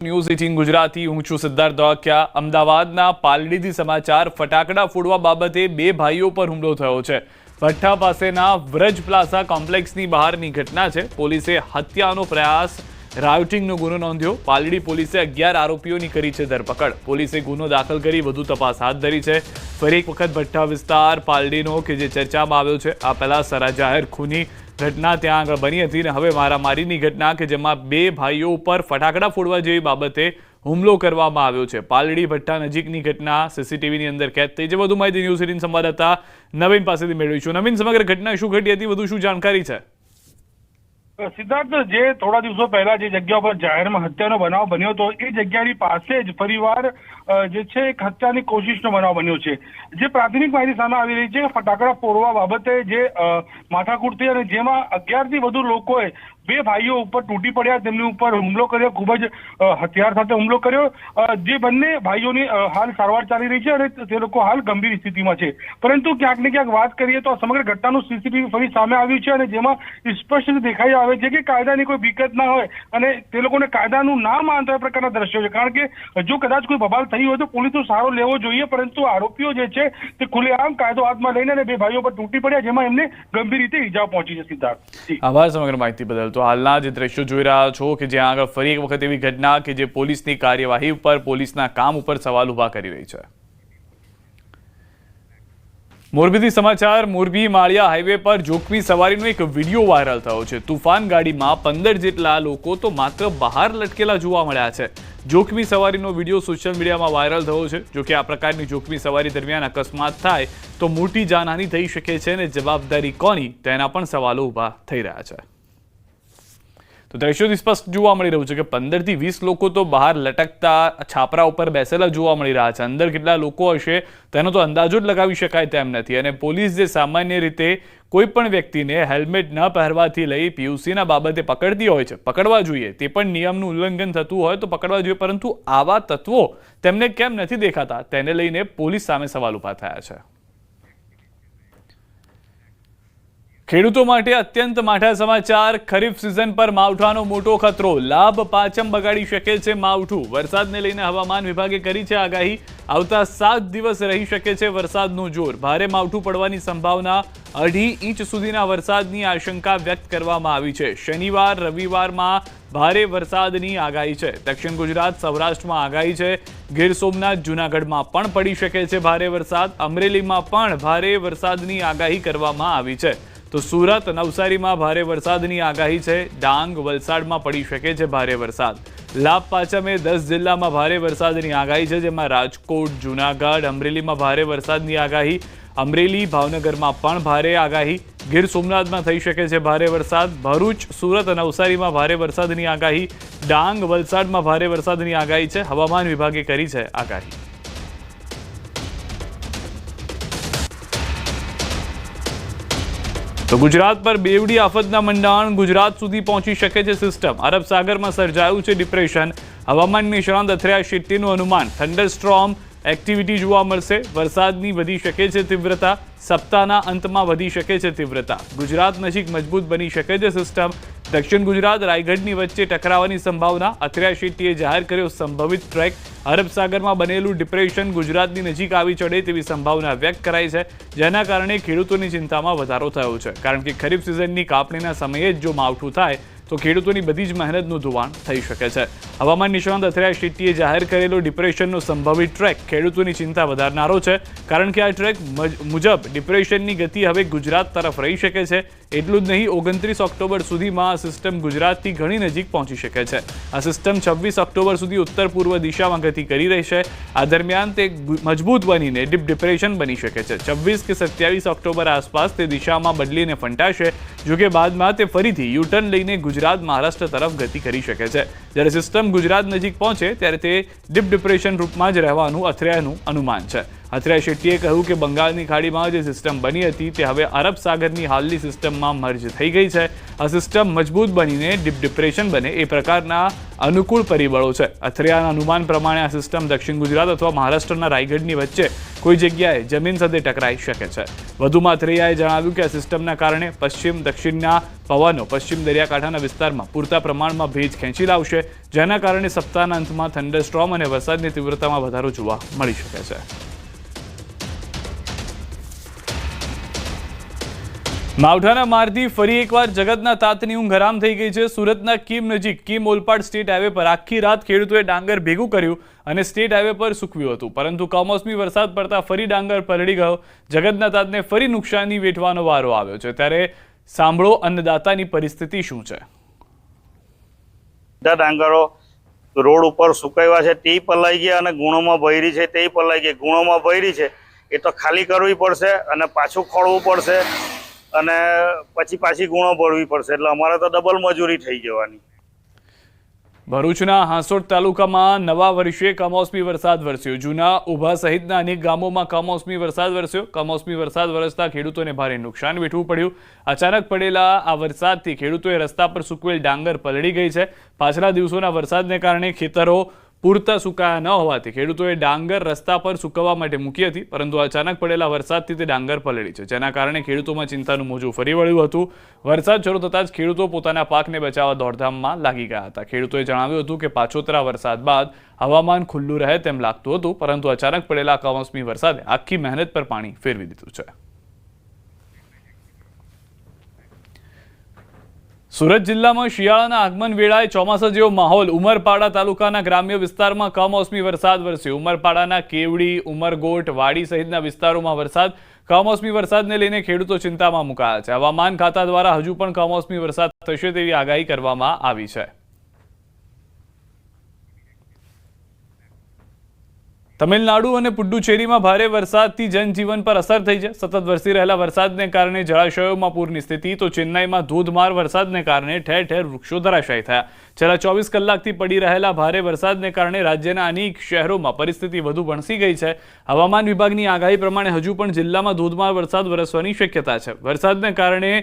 News 18 Gujarati હું છું સિદ્ધાર્થ ધોળકિયા। અમદાવાદના પાલડીથી સમાચાર। ફટાકડા ફોડવા બાબતે બે ભાઈઓ પર હુમલો થયો છે। ભઠ્ઠા પાસેના વ્રજ પ્લાઝા કોમ્પ્લેક્સની બહારની ઘટના છે। પોલીસે હત્યાનો પ્રયાસ રાયોટિંગનો ગુનો નોંધ્યો। પાલડી પોલીસે 11 આરોપીઓની કરી છે ધરપકડ। પોલીસે ગુનો દાખલ કરી વધુ તપાસ હાથ ધરી છે। ફરી એક વખત ભઠ્ઠા વિસ્તાર પાલડીનો કે જે ચર્ચામાં આવ્યો છે। આ પહેલા સરા જાહેર ખૂની ઘટના ત્યાં આગળ બની હતી ને હવે મારામારીની ઘટના કે જેમાં બે ભાઈઓ ઉપર ફટાકડા ફોડવા જેવી બાબતે હુમલો કરવામાં આવ્યો છે। પાલડી ભઠ્ઠા નજીકની ઘટના સીસીટીવીની અંદર કેદ થઈ છે। વધુ માહિતી ન્યૂઝ 18 સંવાદદાતા નવીન પાસેથી મેળવીશું। નવીન, સમગ્ર ઘટના શું ઘટી હતી, વધુ શું જાણકારી છે? સિદ્ધાર્થ, જે થોડા દિવસો પહેલા જે જગ્યા પર જાહેરમાં હત્યાનો બનાવ બન્યો હતો એ જગ્યાની પાસે જ ફરીવાર જે છે એક હત્યાની કોશિશનો બનાવ બન્યો છે। જે પ્રાથમિક માહિતી સામે આવી રહી છે ફટાકડા ફોડવા બાબતે જે માથાકૂટ થઈ અને જેમાં 11 થી વધુ લોકોએ બે ભાઈઓ ઉપર તૂટી પડ્યા, તેમની ઉપર હુમલો કર્યો, ખૂબ જ હથિયાર સાથે હુમલો કર્યો। જે બંને ભાઈઓની હાલ સારવાર ચાલી રહી છે અને તે લોકો હાલ ગંભીર સ્થિતિમાં છે। પરંતુ ક્યાંક ને ક્યાંક વાત કરીએ તો સમગ્ર ઘટનાનું સીસીટીવી ફરી સામે આવ્યું છે અને જેમાં સ્પષ્ટ દેખાઈ આવે છે કે કાયદાની કોઈ વિકત ના હોય અને તે લોકોને કાયદાનું ના માનતા હોય પ્રકારના દ્રશ્યો છે। કારણ કે જો કદાચ કોઈ બબાલ થઈ હોય તો પોલીસનો સહારો લેવો જોઈએ, પરંતુ આરોપીઓ જે છે તે ખુલ્લેઆમ કાયદો હાથમાં લઈને અને બે ભાઈઓ પર તૂટી પડ્યા, જેમાં એમને ગંભીર રીતે ઈજાઓ પહોંચી છે। સિદ્ધાર્થ, આભાર સમગ્ર માહિતી બદલ। તો હાલના જે દ્રશ્યો જોઈ રહ્યા છો કે જ્યાં આગળ ફરી એક વખત એવી ઘટના કે જે પોલીસની કાર્યવાહી ઉપર, પોલીસના કામ ઉપર સવાલ ઉભા કરી રહી છે। મોરબીથી સમાચાર। મોરબી માળિયા હાઈવે પર જોખમી સવારીનો એક વિડીયો વાયરલ થયો છે। તુફાન ગાડીમાં 15 જેટલા લોકો તો માત્ર બહાર લટકેલા જોવા મળ્યા છે। જોખમી સવારીનો વિડીયો સોશિયલ મીડિયામાં વાયરલ થયો છે। જો કે આ પ્રકારની જોખમી સવારી દરમિયાન અકસ્માત થાય તો મોટી જાનહાનિ થઈ શકે છે અને જવાબદારી કોની તેના પણ સવાલો ઊભા થઈ રહ્યા છે। તો દ્રશ્યોથી સ્પષ્ટ જોવા મળી રહ્યું છે કે 15 થી 20 લોકો તો બહાર લટકતા છાપરા ઉપર બેસેલા જોવા મળી રહ્યા છે। અંદર કેટલા લોકો હશે તેનો તો અંદાજો જ લગાવી શકાય તેમ નથી। અને પોલીસ જે સામાન્ય રીતે કોઈ પણ વ્યક્તિને હેલ્મેટ ન પહેરવાથી લઈ પીયુસીના બાબતે પકડતી હોય છે, પકડવા જોઈએ, તે પણ નિયમનું ઉલ્લંઘન થતું હોય તો પકડવા જોઈએ, પરંતુ આવા તત્વો તેમને કેમ નથી દેખાતા તેને લઈને પોલીસ સામે સવાલ ઊભા થયા છે। ખેડૂતો માટે અત્યંત માઠા સમાચાર। ખરીફ સિઝન પર માવઠાનો મોટો ખતરો। લાભ પાચમ બગાડી શકે છે માવઠું। વરસાદને લઈને હવામાન વિભાગે કરી છે આગાહી। આવતા 7 દિવસ રહી શકે છે વરસાદનું જોર। ભારે માવઠું પડવાની સંભાવના, 2.5 ઇંચ સુધીના વરસાદની આશંકા વ્યક્ત કરવામાં આવી છે। શનિવાર રવિવારમાં ભારે વરસાદની આગાહી છે। દક્ષિણ ગુજરાત, સૌરાષ્ટ્રમાં આગાહી છે। ગીર સોમનાથ, જૂનાગઢમાં પણ પડી શકે છે ભારે વરસાદ। અમરેલીમાં પણ ભારે વરસાદની આગાહી કરવામાં આવી છે। તો સુરત, નવસારીમાં ભારે વરસાદની આગાહી છે। ડાંગ, વલસાડમાં પડી શકે છે ભારે વરસાદ। લાભ પાંચમે 10 જિલ્લામાં ભારે વરસાદની આગાહી છે, જેમાં રાજકોટ, જૂનાગઢ, અમરેલીમાં ભારે વરસાદની આગાહી। અમરેલી, ભાવનગરમાં પણ ભારે આગાહી। ગીર સોમનાથમાં થઈ શકે છે ભારે વરસાદ। ભરૂચ, સુરત, નવસારીમાં ભારે વરસાદની આગાહી। ડાંગ, વલસાડમાં ભારે વરસાદની આગાહી છે। હવામાન વિભાગે કરી છે આગાહી। તો ગુજરાત પર બેવડી આફતના મંડાણ। ગુજરાત સુધી પહોંચી શકે છે સિસ્ટમ। અરબ સાગરમાં સર્જાયું છે ડિપ્રેશન। હવામાન નિષ્ણાંત અથર્યા શેટ્ટીનું અનુમાન, થંડરસ્ટ્રોમ એક્ટિવિટી જોવા મળશે। વરસાદની વધી શકે છે તીવ્રતા। સપ્તાહના અંતમાં વધી શકે છે તીવ્રતા। ગુજરાત નજીક મજબૂત બની શકે છે સિસ્ટમ। દક્ષિણ ગુજરાત, રાયગઢની વચ્ચે ટકરાવાની સંભાવના। અથર્યા શેટ્ટીએ જાહેર કર્યો સંભવિત ટ્રેક। અરબ સાગરમાં બનેલું ડિપ્રેશન ગુજરાતની નજીક આવી ચડે તેવી સંભાવના વ્યક્ત કરાઈ છે, જેના કારણે ખેડૂતોની ચિંતામાં વધારો થયો છે। કારણ કે ખરીફ સિઝનની કાપણીના સમયે જ જો માવઠું થાય તો ખેડૂતોની બધી જ મહેનતનું ધોવાણ થઈ શકે છે। હવામાન નિષ્ણાંત અથર્યા શેટ્ટીએ જાહેર કરેલો ડિપ્રેશનનો સંભવિત ટ્રેક ખેડૂતોની ચિંતા વધારનારો છે, કારણ કે આ ટ્રેક મુજબ ડિપ્રેશનની ગતિ હવે ગુજરાત તરફ રહી શકે છે। એટલું જ નહીં, 29 ઓક્ટોબર સુધીમાં આ સિસ્ટમ ગુજરાતથી ઘણી નજીક પહોંચી શકે છે। આ સિસ્ટમ 26 ઓક્ટોબર સુધી ઉત્તર પૂર્વ દિશામાં ગતિ કરી રહેશે। આ દરમિયાન તે મજબૂત બનીને ડીપ ડિપ્રેશન બની શકે છે। 26 કે 27 ઓક્ટોબર આસપાસ તે દિશામાં બદલીને ફંટાશે। જોકે બાદમાં તે ફરીથી યુટર્ન લઈને ગુજરાત, મહારાષ્ટ્ર તરફ ગતિ કરી શકે છે। જ્યારે સિસ્ટમ ગુજરાત નજીક પહોંચે ત્યારે તે ડીપ ડિપ્રેશન રૂપમાં જ રહેવાનું અથર્યાનું અનુમાન છે। અથિયા શેટ્ટીએ કહ્યું કે બંગાળની ખાડીમાં જે સિસ્ટમ બની હતી તે હવે અરબ સાગરની હાલની સિસ્ટમમાં મર્જ થઈ ગઈ છે. આ સિસ્ટમ મજબૂત બનીને ડીપ ડિપ્રેશન બને એ પ્રકારના અનુકૂળ પરિબળો છે. અથિયાના અનુમાન પ્રમાણે આ સિસ્ટમ દક્ષિણ ગુજરાત અથવા મહારાષ્ટ્રના રાયગઢની વચ્ચે કોઈ જગ્યાએ જમીન સાથે ટકરાઈ શકે છે. વધુમાં અથિયાએ જણાવ્યું કે આ સિસ્ટમના કારણે પશ્ચિમ દક્ષિણના પવનો પશ્ચિમ દરિયાકાંઠાના વિસ્તારમાં પૂરતા પ્રમાણમાં ભેજ ખેંચી લાવશે, જેના કારણે સપ્તાહના અંતમાં થંડરસ્ટ્રોમ અને વરસાદની તીવ્રતામાં વધારો જોવા મળી શકે છે. માવઠાના મારથી ફરી એકવાર જગતના તાતની ઊંઘ હરામ થઈ ગઈ છે. સુરતના કીમ નજીક કીમ ઓલપાડ સ્ટેટ હાઈવે પર આખી રાત ખેડૂતોએ ડાંગર ભેગું કર્યું અને સ્ટેટ હાઈવે પર સૂકવ્યું હતું, પરંતુ કમોસમી વરસાદ પડતા ફરી ડાંગર પલળી ગયો. જગતના તાતને ફરી નુકસાની વેઠવાનો વારો આવ્યો છે. ત્યારે સાંભળો અન્નદાતાની પરિસ્થિતિ શું છે. ડાંગરો રોડ ઉપર સુકાવ્યા છે તે પલાઈ ગયા અને ગુણોમાં ભરી છે તે પલાઈ ગયા. ગુણોમાં ભરી છે એ તો ખાલી કરવી પડશે અને પાછું ખોળવું પડશે અને પછી પાછી ગુણો ભરવી પડશે, એટલે અમારે તો ડબલ મજૂરી થઈ જવાની. ભરૂચના હાંસોટ તાલુકામાં નવા વર્ષે કમોસમી વરસાદ વરસ્યો. જૂના ઉભા સહિતના અનેક ગામોમાં કમોસમી વરસાદ વરસ્યો. કમોસમી વરસાદ વરસતા ખેડૂતોને ભારે નુકસાન વેઠવું પડ્યું. અચાનક પડેલા આ વરસાદથી ખેડૂતોએ રસ્તા પર સૂકવેલ ડાંગર પલળી ગઈ છે. પાછલા દિવસોના વરસાદને કારણે ખેતરો પૂરતા સુકાયા ન હોવાથી ખેડૂતોએ ડાંગર રસ્તા પર સૂકવવા માટે મૂકી હતી, પરંતુ અચાનક પડેલા વરસાદથી તે ડાંગર પલળી છે, જેના કારણે ખેડૂતોમાં ચિંતાનું મોજું ફરી વળ્યું હતું. વરસાદ શરૂ થતાં જ ખેડૂતો પોતાના પાકને બચાવવા દોડધામમાં લાગી ગયા હતા. ખેડૂતોએ જણાવ્યું હતું કે પાછોતરા વરસાદ બાદ હવામાન ખુલ્લું રહે તેમ લાગતું હતું, પરંતુ અચાનક પડેલા કમોસમી વરસાદે આખી મહેનત પર પાણી ફેરવી દીધું છે. સુરત જિલ્લામાં શિયાળાના આગમન વેળાએ ચોમાસા જેવો માહોલ. ઉમરપાડા તાલુકાના ગ્રામ્ય વિસ્તારમાં કમોસમી વરસાદ વરસ્યો. ઉમરપાડાના કેવડી, ઉમરગોટ, વાડી સહિતના વિસ્તારોમાં વરસાદ. કમોસમી વરસાદને લઈને ખેડૂતો ચિંતામાં મુકાયા છે. હવામાન ખાતા દ્વારા હજુ પણ કમોસમી વરસાદ થશે તેવી આગાહી કરવામાં આવી છે. તમિલનાડુ અને પુડ્ડુચેરીમાં ભારે વરસાદથી જનજીવન પર અસર થઈ છે. સતત વરસી રહેલા વરસાદને કારણે જળાશયોમાં પૂરની સ્થિતિ, તો ચેન્નાઈમાં ધોધમાર વરસાદને કારણે ઠેર ઠેર વૃક્ષો ધરાશાયી થયા. છેલ્લા 24 કલાકથી પડી રહેલા ભારે વરસાદને કારણે રાજ્યના અનેક શહેરોમાં પરિસ્થિતિ વધુ ભણસી ગઈ છે. હવામાન વિભાગની આગાહી પ્રમાણે હજુ પણ જિલ્લામાં ધોધમાર વરસાદ વરસવાની શક્યતા છે. વરસાદને કારણે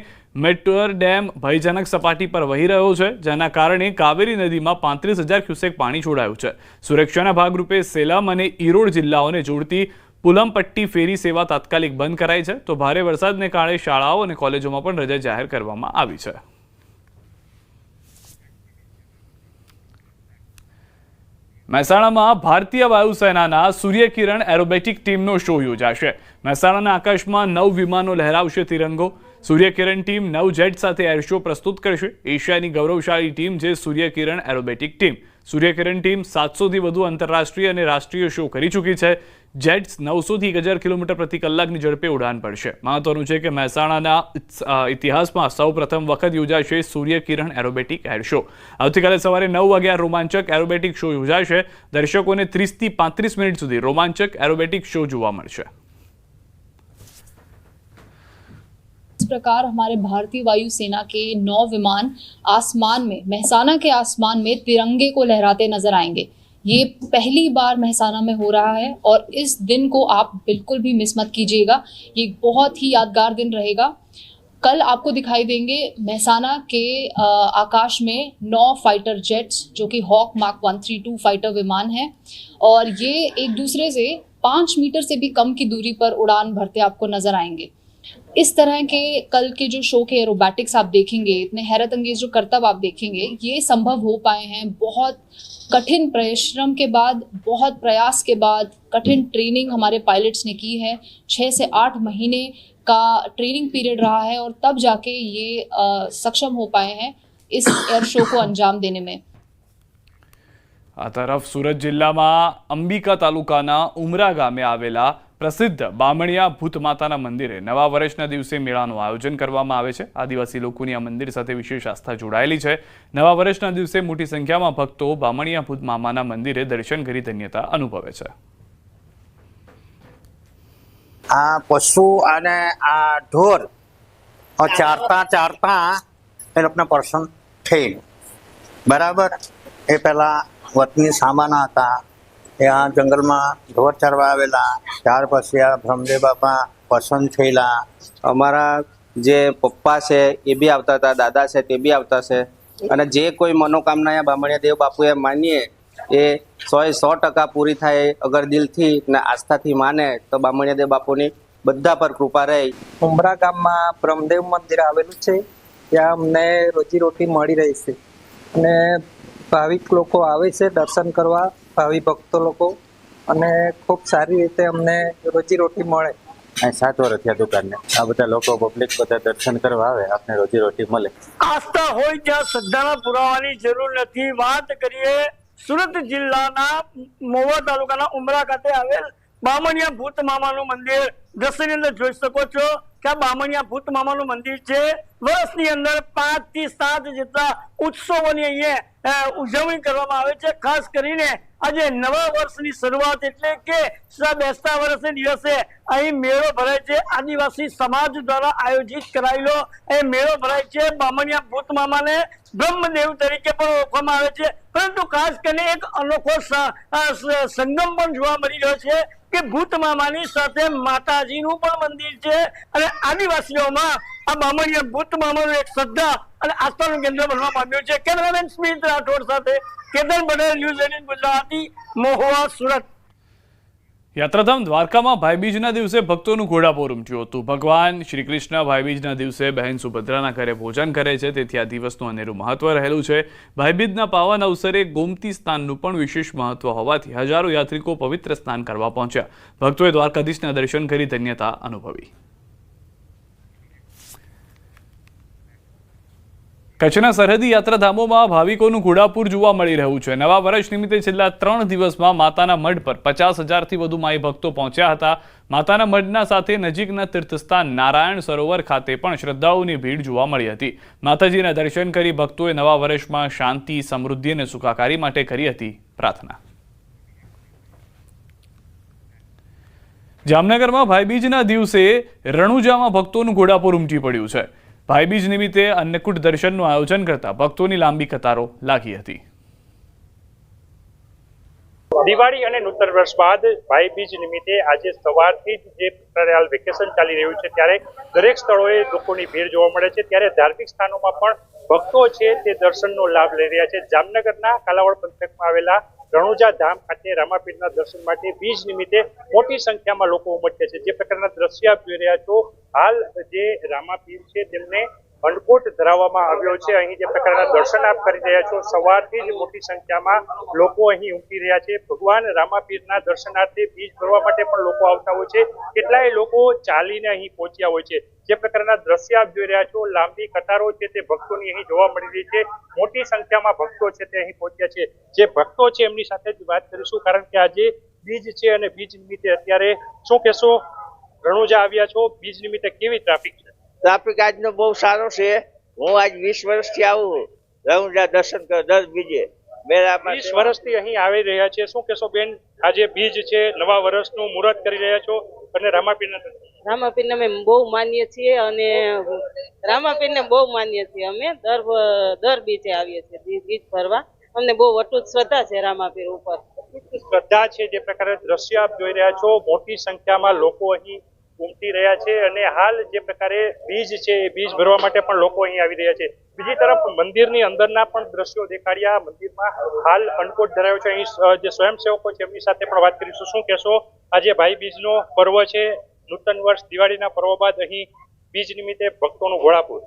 મેટ્ટુર ડેમ ભયજનક સપાટી પર વહી રહ્યો છે, જેના કારણે કાવેરી નદીમાં 35,000 ક્યુસેક પાણી છોડાયું છે. સુરક્ષાના ભાગરૂપે સેલમ અને ઈરોડ જિલ્લાઓને જોડતી પુલમપટ્ટી ફેરી સેવા તાત્કાલિક બંધ કરાઈ છે, તો ભારે વરસાદને કારણે શાળાઓ અને કોલેજોમાં પણ રજા જાહેર કરવામાં આવી છે. મહેસાણામાં ભારતીય વાયુસેનાના સૂર્યકિરણ એરોબેટિક ટીમનો શો યોજાશે. મહેસાણાના આકાશમાં 9 વિમાનો લહેરાવશે તિરંગો. સૂર્યકિરણ ટીમ 9 જેટ સાથે એર શો પ્રસ્તુત કરશે. એશિયાની ગૌરવશાળી ટીમ છે Suryakiran aerobatic team. Suryakiran team 700થી વધુ આંતરરાષ્ટ્રીય અને રાષ્ટ્રીય શો કરી ચૂકી છે. જેટ્સ 900થી 1000 કિલોમીટર પ્રતિ કલાકની ઝડપે ઉડાન ભરશે. મહત્વનું છે કે મહેસાણાના ઇતિહાસમાં સૌ પ્રથમ વખત યોજાશે સૂર્યકિરણ એરોબેટિક એર શો. આવતીકાલે સવારે 9 વાગ્યા રોમાંચક એરોબેટિક શો યોજાશે. દર્શકોને 30થી 35 મિનિટ સુધી રોમાંચક एरोबेटिक शो જોવા મળશે. इस प्रकार हमारे भारतीय वायुसेना के 9 विमान आसमान में, महसाना के आसमान में तिरंगे को लहराते नजर आएंगे. ये पहली बार महसाना में हो रहा है और इस दिन को आप बिल्कुल भी मिस मत कीजिएगा. ये बहुत ही यादगार दिन रहेगा. कल आपको दिखाई देंगे महसाना के आकाश में 9 फाइटर जेट्स जो कि हॉक मार्क 132 फाइटर विमान हैं और ये एक दूसरे से 5 मीटर से भी कम की दूरी पर उड़ान भरते आपको नजर आएंगे. इस तरह के कल के जो शो के एरोबैटिक्स आप देखेंगे, इतने हैरत अंगेज जो करतब आप देखेंगे, ये संभव हो पाए हैं बहुत कठिन परिश्रम के बाद, बहुत प्रयास के बाद. कठिन ट्रेनिंग हमारे पायलट्स ने की है. 6 से 8 महीने का ट्रेनिंग पीरियड रहा है और तब जाके ये सक्षम हो पाए हैं इस एयर शो को अंजाम देने में. આ તરફ સુરત જિલ્લામાં અંબિકા તાલુકાના ઉમરા ગામે આવેલા પ્રસિદ્ધ બામણિયા ભૂત માતાના મંદિરે નવા વર્ષના દિવસે મેળાનું આયોજન કરવામાં આવે છે. આદિવાસી લોકોની આ મંદિર સાથે વિશેષ આસ્થા જોડાયેલી છે. નવા વર્ષના દિવસે મોટી સંખ્યામાં ભક્તો બામણિયા ભૂત મામાના મંદિરે દર્શન કરી ધન્યતા અનુભવે છે. આ પશુ અને આ ઢોર ચારતા એ લોકોના પર્સન થઈ બરાબર. એ પેલા વતની સામાના હતા, ત્યાં જંગલમાં ઢોર ચરવા આવેલા, ત્યાર પછી આ બ્રહ્મદેવ બાપા પસંદ થયેલા. અમારા જે પપ્પા છે એ બી આવતા હતા, દાદા છે તે બી આવતા છે, અને જે કોઈ મનોકામના અહીંયા બામણિયા દેવ બાપુએ માનીએ એ 100% પૂરી થાય. અગર દિલથી ને આસ્થાથી માને તો બામણિયા દેવ બાપુની બધા પર કૃપા રહે. ઉમરા ગામમાં બ્રહ્મદેવ મંદિર આવેલું છે, ત્યાં અમને રોજીરોટી મળી રહી છે, અને ભાવિક લોકો આવે છે દર્શન કરવા, ભાવિ ભક્તો લોકો, અને ખૂબ સારી રીતે અમને રોજીરોટી મળે. અહીં 7 વર્ષ થયા દુકાનને. આ બધા લોકો પબ્લિક બધા દર્શન કરવા આવે, આપને રોજીરોટી મળે. આસ્થા હોય ત્યાં શ્રદ્ધાના પુરાવાની જરૂર નથી. વાત કરીએ સુરત જિલ્લાના મહુવા તાલુકાના ઉમરા ખાતે આવેલ બામણિયા ભૂત મામાનું મંદિર. દ્રશ્યની અંદર જોઈ શકો છો કે આ બામણિયા ભૂત મામાનું મંદિર છે. વર્ષની અંદર 5 થી 7 જેટલા ઉત્સવોની અહીંયા ઉજવણી કરવામાં આવે છે. ખાસ કરીને આજે નવા વર્ષની શરૂઆત એટલે કે બેસતા વર્ષના દિવસે અહીં મેળો ભરાય છે. આદિવાસી સમાજ દ્વારા આયોજિત કરાયેલો એ મેળો ભરાય છે. બામણિયા ભૂત મામાને બ્રહ્મદેવ તરીકે પણ ઓળખવામાં આવે છે, પરંતુ ખાસ કરીને એક અનોખો સંગમ પણ જોવા મળી રહ્યો છે કે ભૂત મામાની સાથે માતાજીનું પણ મંદિર છે, અને આદિવાસીઓમાં આ બામણિયા ભૂત મામાનું એક શ્રદ્ધા અને આસ્થાનું કેન્દ્ર બનવા પામ્યું છે. કેમેરામેન સ્મિત રાઠોડ સાથે કેતન પટેલ, ન્યૂઝ 18 ગુજરાતી, મહુવા, સુરત. યાત્રાધામ દ્વારકામાં ભાઈબીજના દિવસે ભક્તોનું ઘોડાપૂર ઉમટ્યું હતું. ભગવાન શ્રી કૃષ્ણ ભાઈબીજના દિવસે બહેન સુભદ્રાના ઘરે ભોજન કરે છે, તેથી આ દિવસનું અનેરું મહત્વ રહેલું છે. ભાઈબીજના પાવન અવસરે ગોમતી સ્નાનનું પણ વિશેષ મહત્વ હોવાથી હજારો યાત્રિકો પવિત્ર સ્નાન કરવા પહોંચ્યા. ભક્તોએ દ્વારકાધીશના દર્શન કરી ધન્યતા અનુભવી. કચ્છના સરહદી યાત્રાધામોમાં ભાવિકોનું ઘોડાપૂર જોવા મળી રહ્યું છે. નવા વર્ષ નિમિત્તે છેલ્લા 3 દિવસમાં માતાના મઢ પર 50,000થી વધુ માઈ ભક્તો પહોંચ્યા હતા. માતાના મઢના સાથે નજીકના તીર્થસ્થાન નારાયણ સરોવર ખાતે પણ શ્રદ્ધાળુઓની ભીડ જોવા મળી હતી. માતાજીના દર્શન કરી ભક્તોએ નવા વર્ષમાં શાંતિ, સમૃદ્ધિ અને સુખાકારી માટે કરી હતી પ્રાર્થના. જામનગરમાં ભાઈબીજના દિવસે રણુજામાં ભક્તોનું ઘોડાપૂર ઉમટી પડ્યું છે. ભાઈબીજ નિમિત્તે અન્નકૂટ દર્શનનું આયોજન કરતા ભક્તોની લાંબી કતારો લાગી હતી. દિવાળી અને નૂતન વર્ષ બાદ ભાઈબીજ નિમિત્તે આજે સવારથી જ જે વેકેશન ચાલી રહ્યું છે ત્યારે દરેક સ્થળોએ લોકોની ભીડ જોવા મળે છે. ત્યારે ધાર્મિક સ્થાનોમાં પણ ભક્તો છે તે દર્શનનો લાભ લઈ રહ્યા છે. જામનગરના કાલાવડ પંથકમાં આવેલા રણુજા ધામ ખાતે રામાપીરના દર્શન માટે બીજ નિમિત્તે મોટી સંખ્યામાં લોકો ઉમટ્યા છે. જે પ્રકારના દ્રશ્ય આપ જોઈ રહ્યા છો, હાલ જે રામાપીર છે તેમને અન્નકૂટ ધરાવવામાં આવ્યો છે. અહીં જે પ્રકારના દર્શન આપ કરી રહ્યા છો, સવારથી જ મોટી સંખ્યામાં લોકો અહીં ઉમટી રહ્યા છે. ભગવાન રામાપીરના દર્શનાર્થે બીજ ભરવા માટે પણ લોકો આવતા હોય છે. કેટલાય લોકો ચાલીને અહીં પહોંચ્યા હોય છે. જે પ્રકારના દ્રશ્ય આપ જોઈ રહ્યા છો, લાંબી કતારો છે તે ભક્તોની અહીં જોવા મળી રહી છે. મોટી સંખ્યામાં ભક્તો છે તે અહીં પહોંચ્યા છે. જે ભક્તો છે એમની સાથે જ વાત કરીશું, કારણ કે આજે બીજ છે અને બીજ નિમિત્તે અત્યારે શું કહેશો? રણુજા આવ્યા છો, બીજ નિમિત્તે કેવી ટ્રાફિક છે? ટ્રાફિક આજનો બહુ સારો છે. હું આજ 20 વર્ષથી આવું રણુજા દર્શન કર દર બીજે. 20 વર્ષથી અહીં આવી રહ્યા છે. શું કહેશો બેન, આજે બીજ છે, નવા વર્ષનું મુહૂર્ત કરી રહ્યા છો અને રામાપીરને અમે બહુ માનીએ છીએ, અને રામાપીરને બહુ માનીએ છીએ. અમે દર બીજે આવીએ છીએ બીજ ભરવા. અમને બહુ અટૂટ શ્રદ્ધા છે રામાપીર ઉપર. શ્રદ્ધા છે. જે પ્રકારે દ્રશ્ય આપ જોઈ રહ્યા છો, મોટી સંખ્યામાં લોકો અહીં ઉમટી રહ્યા છે, અને હાલ જે પ્રકારે બીજ છે એ બીજ ભરવા માટે પણ લોકો અહીં આવી રહ્યા છે. બીજી તરફ મંદિરની અંદરના પણ દ્રશ્યો દેખાડ્યા. મંદિરમાં હાલ અન્નકૂટ ધરાયો છે. અહીં જે સ્વયંસેવકો છે એમની સાથે પણ વાત કરીશું. શું કહેશો? આજે ભાઈ બીજનો પર્વ છે, નૂતન વર્ષ દિવાળીના પર્વ બાદ અહીં બીજ નિમિત્તે ભક્તોનું ઘોડાપૂર.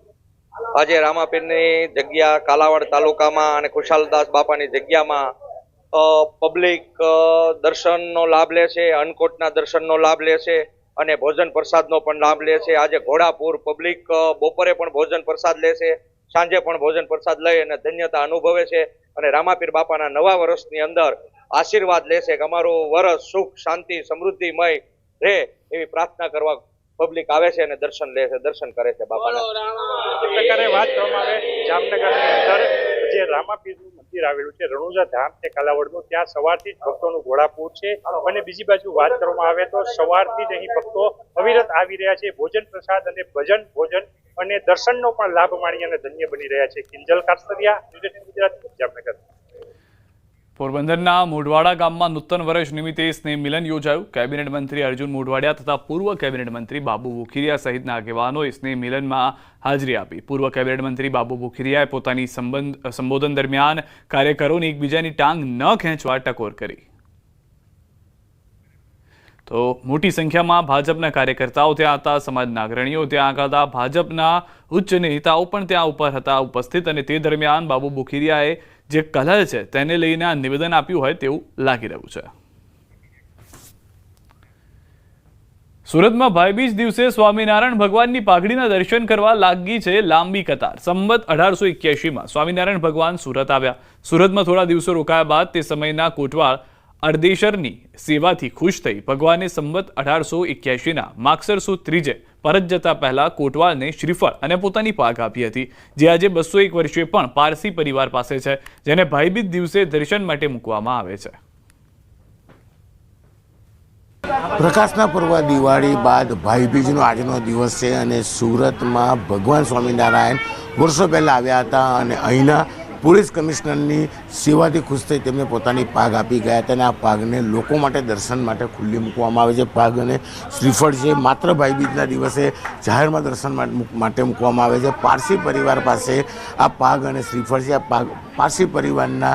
આજે રામાપીરની જગ્યા કાલાવડ તાલુકામાં અને ખુશાલદાસ બાપાની જગ્યામાં પબ્લિક દર્શનનો લાભ લે છે, અન્નકૂટના દર્શનનો લાભ લે છે, અને ભોજન પ્રસાદનો પણ લાભ લે છે. આજે ઘોડાપૂર પબ્લિક બપોરે પણ ભોજન પ્રસાદ લે છે, સાંજે પણ ભોજન પ્રસાદ લઈ અને ધન્યતા અનુભવે છે, અને રામાપીર બાપાના નવા વર્ષની અંદર આશીર્વાદ લે છે કે અમારું વર્ષ સુખ, શાંતિ, સમૃદ્ધિમય રહે એવી પ્રાર્થના કરવા પબ્લિક આવે છે અને દર્શન લે છે, દર્શન કરે છે બાપાના. પ્રકારે વાત કરવામાં આવે, જામનગરની અંદર જે રામાપીરનું મંદિર આવેલું છે, રણુજા ધામ છે કાલાવડનું, ત્યાં સવારથી જ ભક્તોનું ઘોડાપૂર છે. અને બીજી બાજુ વાત કરવામાં આવે તો સવારથી જ અહીં ભક્તો અવિરત આવી રહ્યા છે. ભોજન પ્રસાદ અને ભજન ભોજન અને દર્શનનો પણ લાભ માણી અને ધન્ય બની રહ્યા છે. કિંજલ કાસ્તરિયા, ગુજરાત, જામનગર. પોરબંદરના મોઢવાડા ગામમાં નૂતન વર્ષ નિમિત્તે સ્નેહ મિલન યોજાયું. કેબિનેટ મંત્રી અર્જુન મોઢવાડિયા તથા પૂર્વ કેબિનેટ મંત્રી બાબુ બુખીરિયા સહિતના આગેવાનોએ સ્નેહ મિલનમાં હાજરી આપી. પૂર્વ કેબિનેટ મંત્રી બાબુ બુખીરિયાએ પોતાની સંબોધન દરમિયાન કાર્યકરોને એકબીજાની ટાંગ ન ખેંચવા ટકોર કરી. તો મોટી સંખ્યામાં ભાજપના કાર્યકર્તાઓ ત્યાં હતા, સમાજના અગ્રણીઓ ત્યાં હતા, ભાજપના ઉચ્ચ નેતાઓ પણ ત્યાં ઉપર હતા ઉપસ્થિત. અને તે દરમિયાન બાબુ બુખીરિયાએ જે કલહ છે તેને લઈને આ નિવેદન આપ્યું હોય તેવું લાગી રહ્યું છે. સુરતમાં ભાઈબીજ દિવસે સ્વામિનારાયણ ભગવાનની પાઘડીના દર્શન કરવા લાગી છે લાંબી કતાર. સંવત 1881માં સ્વામિનારાયણ ભગવાન સુરત આવ્યા. સુરતમાં થોડા દિવસો રોકાયા બાદ તે સમયના કોટવાળ અર્દેશરની સેવાથી ખુશ થઈ ભગવાને સંવત 1881ના માગસર સુદ ત્રીજે પરત જતા પહેલા કોટવાલને શ્રીફળ અને પોતાની પાઘ આપી હતી, જે આજે 201 વર્ષે પણ પારસી પરિવાર પાસે છે, જેને ભાઈબીજ દિવસે દર્શન માટે મૂકવામાં આવે છે. પ્રકાશના પર્વ દિવાળી બાદ ભાઈબીજનો આજનો દિવસ છે અને સુરતમાં ભગવાન સ્વામિનારાયણ વર્ષો પહેલાં આવ્યા હતા અને અહીંના પોલીસ કમિશનરની સેવાથી ખુશ થઈ તેમને પોતાની પાઘ આપી ગયા હતા અને આ પાઘને લોકો માટે દર્શન માટે ખુલ્લી મૂકવામાં આવે છે. પાઘ અને શ્રીફળ છે માત્ર ભાઈબીજના દિવસે જાહેરમાં દર્શન માટે મૂકવામાં આવે છે. પારસી પરિવાર પાસે આ પાઘ અને શ્રીફળ છે. આ પારસી પરિવારના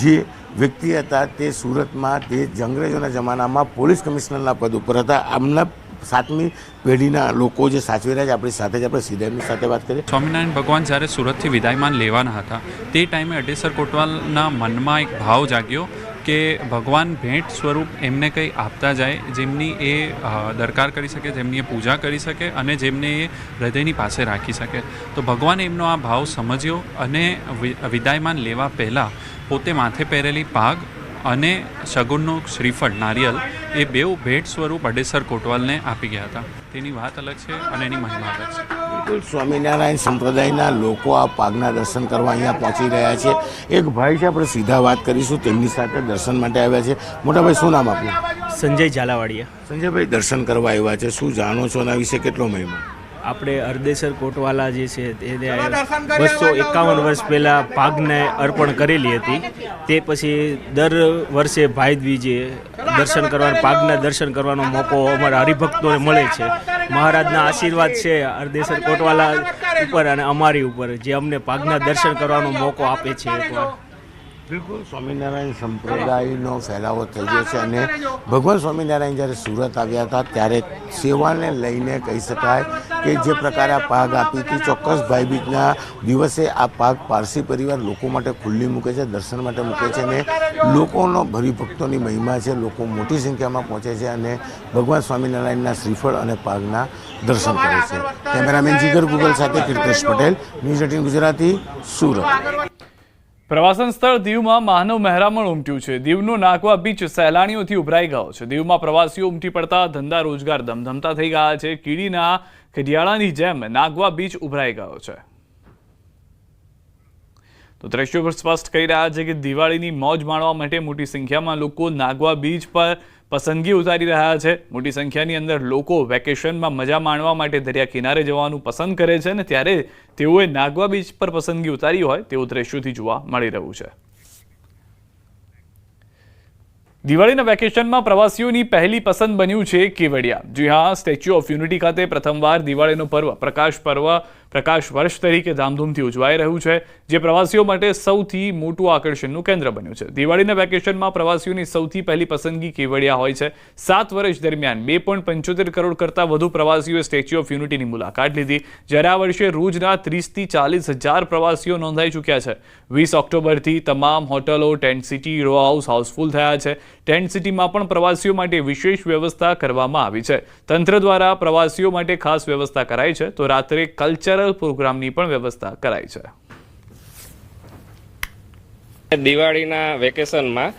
જે વ્યક્તિ હતા તે સુરતમાં તે અંગ્રેજોના જમાનામાં પોલીસ કમિશનરના પદ ઉપર હતા. આમના 7મી પેઢીના લોકો જે સાચવી રહ્યા છે આપણી સાથે જ આપણે સીધા એમની સાથે વાત કરીએ. સ્વામિનારાયણ ભગવાન જ્યારે સુરતથી વિદાયમાન લેવાના હતા તે ટાઈમે અડેસર કોટવાલના મનમાં એક ભાવ જાગ્યો કે ભગવાન ભેટ સ્વરૂપ એમને કંઈ આપતા જાય, જેમની એ દરકાર કરી શકે, જેમની એ પૂજા કરી શકે અને જેમને એ હૃદયની પાસે રાખી શકે. તો ભગવાને એમનો આ ભાવ સમજ્યો અને વિદાયમાન લેવા પહેલાં પોતે માથે પહેરેલી પાઘ અને શગુનનું શ્રીફળ નારિયેલ એ બેઉ ભેટ સ્વરૂપ અડેસર કોટવાલને આપી ગયા હતા. તેની વાત અલગ છે અને એની મહિમા અલગ છે. બિલકુલ સ્વામિનારાયણ સંપ્રદાયના લોકો આ પાઘના દર્શન કરવા અહીંયા પહોંચી રહ્યા છે. એક ભાઈ છે, આપણે સીધા વાત કરીશું, તેમની સાથે દર્શન માટે આવ્યા છે. મોટાભાઈ, શું નામ આપ્યું? સંજય ઝાલાવાડિયા. સંજયભાઈ, દર્શન કરવા આવ્યા છે, શું જાણો છો એના વિશે, કેટલો મહિમા? આપણે અર્દેસર કોટવાલા જે છે તેને 251 વર્ષ પહેલાં પાઘને અર્પણ કરેલી હતી. તે પછી દર વર્ષે ભાઈબીજે દર્શન કરવાનો, પાઘના દર્શન કરવાનો મોકો અમારા હરિભક્તોને મળે છે. મહારાજના આશીર્વાદ છે અર્દેસર કોટવાલા ઉપર અને અમારી ઉપર, જે અમને પાઘના દર્શન કરવાનો મોકો આપે છે. એકવાર બિલકુલ સ્વામિનારાયણ સંપ્રદાયનો ફેલાવો થઈ ગયો છે અને ભગવાન સ્વામિનારાયણ જ્યારે સુરત આવ્યા હતા ત્યારે સેવાને લઈને કહી શકાય કે જે પ્રકારે આ પાઘ આપી હતી, ચોક્કસ ભાઈબીજના દિવસે આ પાઘ પારસી પરિવાર લોકો માટે ખુલ્લી મૂકે છે, દર્શન માટે મૂકે છે અને લોકોનો હરિભક્તોની મહિમા છે. લોકો મોટી સંખ્યામાં પહોંચે છે અને ભગવાન સ્વામિનારાયણના શ્રીફળ અને પાઘના દર્શન કરે છે. કેમેરામેન જીગર ગુગલ સાથે કીર્તેશ પટેલ, ન્યૂઝ 18 ગુજરાતી, સુરત. પ્રવાસન સ્થળ દીવમાં માનવ મહેરામણ ઉમટ્યું છે. દીવનો નાગવા બીચ સહેલાણીઓથી ઉભરાઈ ગયો છે. દીવમાં પ્રવાસીઓ ઉમટી પડતા ધંધા રોજગાર ધમધમતા થઈ ગયા છે. કીડીના કડિયાળાની જેમ નાગવા બીચ ઉભરાઈ ગયો છે. તો દ્રશ્યો પર સ્પષ્ટ કહી રહ્યા છે કે દિવાળીની મોજ માણવા માટે મોટી સંખ્યામાં લોકો નાગવા બીચ પર પસંદગી ઉતારી રહ્યા છે. મોટી સંખ્યાની અંદર લોકો વેકેશનમાં મજા માણવા માટે દરિયા કિનારે જવાનું પસંદ કરે છે અને ત્યારે તેઓએ નાગવા બીચ પર પસંદગી ઉતારી હોય તેવું દ્રશ્યોથી જોવા મળી રહ્યું છે. દિવાળીના વેકેશનમાં પ્રવાસીઓની પહેલી પસંદ બન્યું છે કેવડિયા. જી હા, સ્ટેચ્યુ ઓફ યુનિટી ખાતે પ્રથમવાર દિવાળીનો પર્વ પ્રકાશ વર્ષ તરીકે ધામધૂમથી ઉજવાઈ રહ્યું છે, જે પ્રવાસીઓ માટે સૌથી મોટું આકર્ષણનું કેન્દ્ર બન્યું છે. દિવાળીના વેકેશનમાં પ્રવાસીઓની સૌથી પહેલી પસંદગી કેવડિયા હોય છે. 7 વર્ષ દરમિયાન 2.75 કરોડ કરતાં વધુ પ્રવાસીઓએ સ્ટેચ્યુ ઓફ યુનિટીની મુલાકાત લીધી, જ્યારે આ વર્ષે રોજના 30 થી 40 હજાર પ્રવાસીઓ નોંધાઈ ચૂક્યા છે. 20 ઓક્ટોબરથી તમામ હોટલો, tent city, row house housefull થયા છે. ટેન્ટ સિટીમાં પણ પ્રવાસીઓ માટે વિશેષ વ્યવસ્થા કરવામાં આવી છે. તંત્ર દ્વારા પ્રવાસીઓ માટે ખાસ વ્યવસ્થા કરાઈ છે, તો રાત્રે કલ્ચરલ પ્રોગ્રામની પણ વ્યવસ્થા કરાઈ છે. દિવાળીના વેકેશનમાં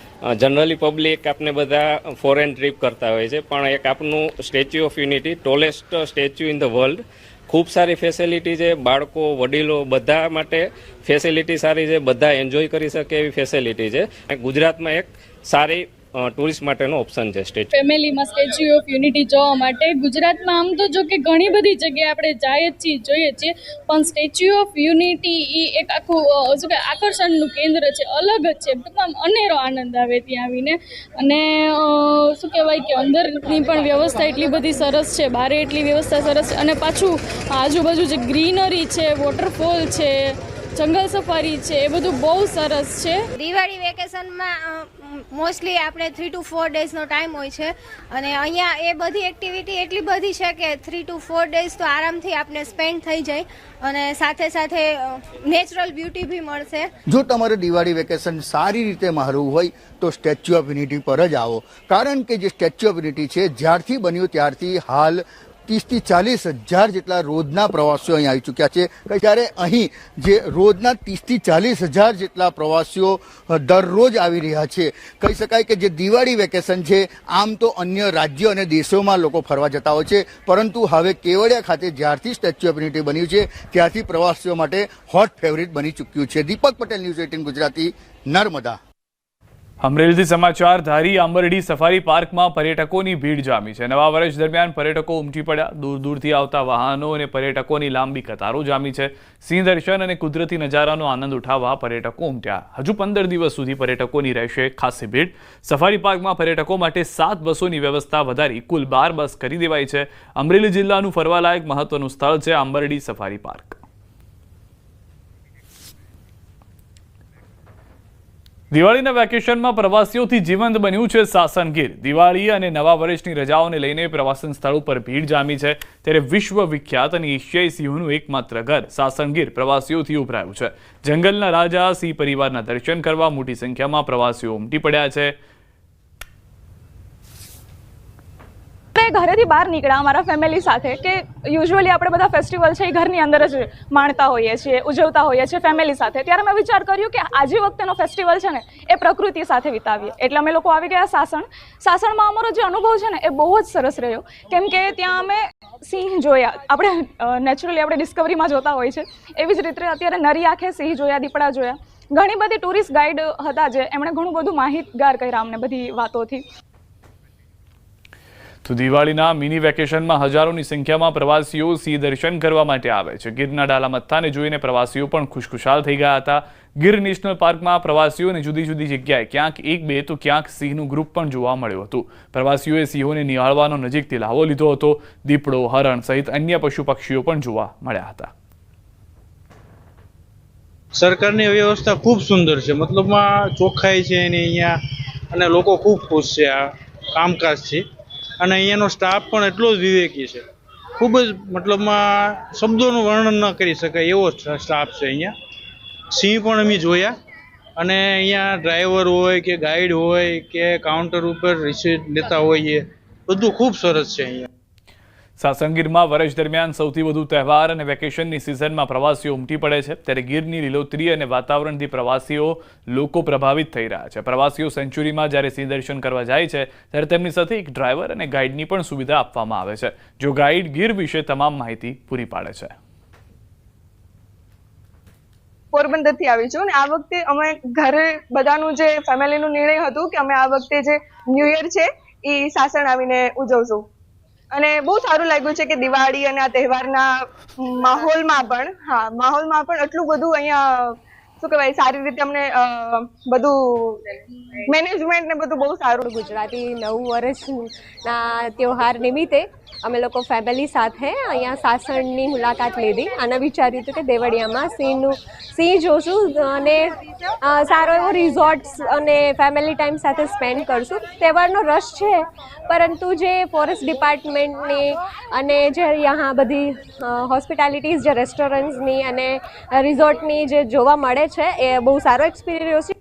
જનરલી પબ્લિક આપને બધા ફોરેન ટ્રીપ કરતા હોય છે, પણ એક આપનું statue of unity, tallest statue in the world, ખૂબ સારી ફેસિલિટી છે. બાળકો, વડીલો બધા માટે ફેસિલિટી સારી છે, બધા એન્જોય કરી શકે એવી ફેસિલિટી છે. ગુજરાતમાં એક સારી ટુરિસ્ટ માટેનો ઓપ્શન છે સ્ટેચ્યુ. ફેમિલીમાં સ્ટેચ્યુ ઓફ યુનિટી જોવા માટે ગુજરાતમાં આમ તો જો કે ઘણી બધી જગ્યાએ આપણે જઈએ છીએ જોઈએ છીએ, પણ સ્ટેચ્યુ ઓફ યુનિટી એ એક આખું શું કે આકર્ષણનું કેન્દ્ર છે, અલગ જ છે. ટૂંકમાં અનેરો આનંદ આવે ત્યાં આવીને. અને શું કહેવાય કે અંદરની પણ વ્યવસ્થા એટલી બધી સરસ છે, બારે એટલી વ્યવસ્થા સરસ છે, અને પાછું આજુબાજુ જે ગ્રીનરી છે, વોટરફોલ છે, જંગલ સફારી છે, એ બધું બહુ સરસ છે. દિવાળી વેકેશનમાં મોસ્ટલી આપણે 3 to 4 ડેઝનો ટાઈમ હોય છે, અને અહીંયા એ બધી એક્ટિવિટી એટલી બધી છે કે 3 to 4 ડેઝ તો આરામથી આપણે સ્પેન્ડ થઈ જાય, અને સાથે સાથે નેચરલ બ્યુટી બી મળશે. જો તમારે દિવાળી વેકેશન સારી રીતે મારવું હોય તો સ્ટેચ્યુ ઓફ યુનિટી પર જ આવો, કારણ કે જે સ્ટેચ્યુ ઓફ યુનિટી છે જ્યારથી બન્યું ત્યારથી હાલ 30 થી 40 હજાર જેટલા રોજના પ્રવાસીઓ અહીં આવી ચૂક્યા છે. ત્યારે અહીં જે રોજના 30 થી 40 હજાર જેટલા પ્રવાસીઓ દરરોજ આવી રહ્યા છે. કહી શકાય કે જે દિવાળી વેકેશન છે, આમ તો અન્ય રાજ્યો અને દેશોમાં લોકો ફરવા જતા હોય છે, પરંતુ હવે કેવડિયા ખાતે જ્યારથી સ્ટેચ્યુ ઓફ યુનિટી બન્યું છે ત્યારથી પ્રવાસીઓ માટે હોટ ફેવરિટ બની ચૂક્યું છે. દીપક પટેલ, ન્યૂઝ 18 ગુજરાતી, નર્મદા. અમરેલીથી સમાચાર. ધારી આંબરડી સફારી પાર્કમાં પર્યટકોની ભીડ જામી છે. નવા વર્ષ દરમિયાન પર્યટકો ઉમટી પડ્યા. દૂર દૂરથી આવતા વાહનો અને પર્યટકોની લાંબી કતારો જામી છે. સિંહ દર્શન અને કુદરતી નજારાનો આનંદ ઉઠાવવા પર્યટકો ઉમટ્યા. હજુ 15 દિવસ સુધી પર્યટકોની રહેશે ખાસી ભીડ. સફારી પાર્કમાં પર્યટકો માટે 7 બસોની વ્યવસ્થા વધારી કુલ 12 બસ કરી દેવાઈ છે. અમરેલી જિલ્લાનું ફરવાલાયક મહત્વનું સ્થળ છે આંબરડી સફારી પાર્ક. દિવાળીના વેકેશનમાં પ્રવાસીઓથી જીવંત બન્યું છે સાસણ ગીર. દિવાળી અને નવા વર્ષની રજાઓને લઈને પ્રવાસન સ્થળો પર ભીડ જામી છે. ત્યારે વિશ્વ વિખ્યાત અને એશિયાઈ સિંહોનું એકમાત્ર ઘર સાસણ ગીર પ્રવાસીઓથી ઉભરાયું છે. જંગલના રાજા સિંહ પરિવારના દર્શન કરવા મોટી સંખ્યામાં પ્રવાસીઓ ઉમટી પડ્યા છે. ઘરેથી બહાર નીકળ્યા અમારા ફેમિલી સાથે, કે યુઝ્યુઅલી આપણે બધા ફેસ્ટિવલ છે એ ઘરની અંદર જ માણતા હોઈએ છીએ, ઉજવતા હોઈએ છીએ ફેમિલી સાથે. ત્યારે મેં વિચાર કર્યું કે આજે વખતેનો ફેસ્ટિવલ છે ને એ પ્રકૃતિ સાથે વિતાવીએ. એટલે અમે લોકો આવી ગયા સાસણ. સાસણમાં અમારો જે અનુભવ છે ને એ બહુ જ સરસ રહ્યો, કેમ કે ત્યાં અમે સિંહ જોયા. આપણે નેચરલી આપણે ડિસ્કવરીમાં જોતા હોય છે એવી જ રીતે અત્યારે નરી આંખે સિંહ જોયા, દીપડા જોયા. ઘણી બધી ટુરિસ્ટ ગાઈડ હતા જે એમણે ઘણું બધું માહિતગાર કર્યા અમને બધી વાતોથી. તો દિવાળીના મિની વેકેશનમાં હજારોની સંખ્યામાં પ્રવાસીઓ સિંહ દર્શન કરવા માટે આવે છે. ગીરના ડાલા મથ્થાને જોઈને પ્રવાસીઓ પણ ખુશખુશાલ થઈ ગયા હતા. ગીર નેશનલ પાર્કમાં પ્રવાસીઓને જુદી જુદી જગ્યાએ ક્યાંક 1-2 તો ક્યાંક સિંહનું ગ્રુપ પણ જોવા મળ્યું હતું. પ્રવાસીઓએ સિંહોને નિહાળવાનો નજીકથી લાહવો લીધો હતો. દીપડો, હરણ સહિત અન્ય પશુ પક્ષીઓ પણ જોવા મળ્યા હતા. સરકારની વ્યવસ્થા ખૂબ સુંદર છે, મતલબમાં ચોખ્ખાઈ છે એની અહીંયા, અને લોકો ખૂબ ખુશ છે આ કામકાજથી. અને અહીંયાનો સ્ટાફ પણ એટલો જ વિવેકી છે, ખૂબ જ મતલબમાં શબ્દોનું વર્ણન ન કરી શકાય એવો સ્ટાફ છે અહીંયા. સિંહ પણ અમે જોયા, અને અહીંયા ડ્રાઈવર હોય કે ગાઈડ હોય કે કાઉન્ટર ઉપર રિસીટ લેતા હોઈએ, બધું ખૂબ સરસ છે અહીંયા. સાસણ ગીરમાં વર્ષ દરમિયાન સૌથી વધુ તહેવાર અને વેકેશનની સિઝનમાં પ્રવાસીઓ ઉમટી પડે છે. ત્યારે ગીરની લીલોતરી અને વાતાવરણથી પ્રવાસીઓ લોકો પ્રભાવિત થઈ રહ્યા છે. પ્રવાસીઓ સેન્ચુરીમાં જ્યારે સિંહ દર્શન કરવા જાય છે ત્યારે તેમની સાથે એક ડ્રાઈવર અને ગાઈડની પણ સુવિધા આપવામાં આવે છે, જો ગાઈડ ગીર વિશે તમામ માહિતી પૂરી પાડે છે. પોરબંદરથી આવી છું, અને આ વખતે અમે ઘરે બધાનું જે ફેમિલીનું નિર્ણય હતું કે અમે આ વખતે જે ન્યૂ યર છે એ સાસણ આવીને ઉજવશું. અને બહુ સારું લાગ્યું છે કે દિવાળી અને આ તહેવારના માહોલમાં પણ આટલું બધું અહીંયા શું કહેવાય સારી રીતે અમને બધું મેનેજમેન્ટ ને બધું બહુ સારું. ગુજરાતી નવું વર્ષના તહેવાર નિમિત્તે અમે લોકો ફેમિલી સાથે અહીંયા સાસણની મુલાકાત લીધી અને વિચાર્યું હતું કે દેવળિયામાં સિંહ જોશું અને સારો એવો રિઝોર્ટ્સ અને ફેમિલી ટાઈમ સાથે સ્પેન્ડ કરશું. તહેવારનો રશ છે, પરંતુ જે ફોરેસ્ટ ડિપાર્ટમેન્ટની અને જે અહીંયા બધી હોસ્પિટાલિટીઝ જે રેસ્ટોરન્ટ્સની અને રિઝોર્ટની જે જોવા મળે છે એ બહુ સારો એક્સપિરિયન્સ છે.